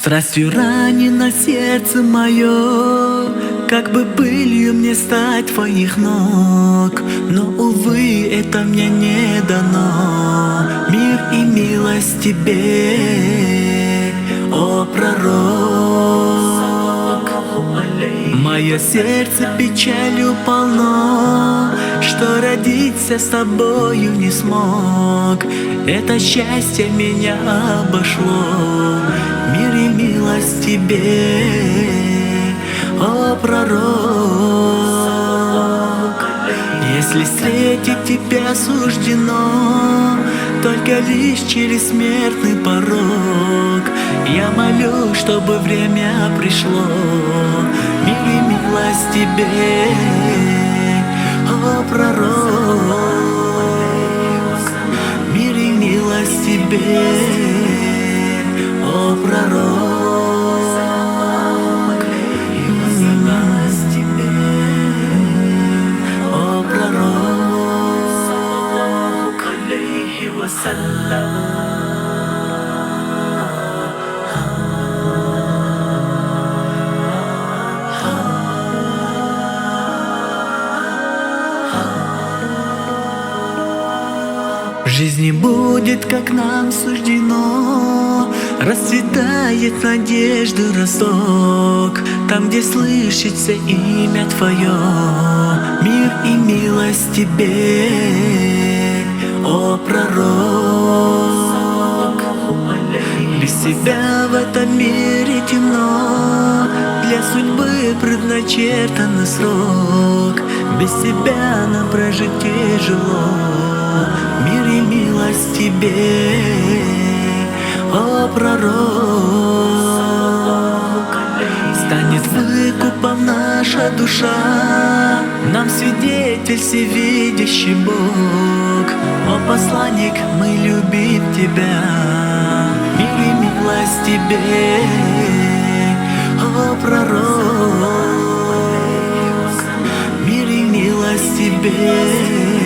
Страстью ранено сердце мое, как бы пылью мне стать твоих ног. Но, увы, это мне не дано. Мир и милость тебе, о пророк. Мое сердце печалью полно, что родиться с тобою не смог. Это счастье меня обошло. Мир и милость тебе, о пророк. Если встретить тебя суждено только лишь через смертный порог, я молю, чтобы время пришло. Мир и милость тебе, о пророк. Мир и милость тебе, о пророк. О пророк, алейхи вассалям. В жизни будет, как нам суждено, расцветает надежды росток, там, где слышится имя Твое. Мир и милость тебе, о пророк. Без тебя в этом мире темно, для судьбы предначертан срок. Без тебя нам прожить тяжело. Мир и милость тебе, о пророк. Станет выкупом наша душа, нам свидетель всевидящий Бог. О посланник, мы любим тебя. Мир и милость тебе, о пророк. Мир и милость тебе.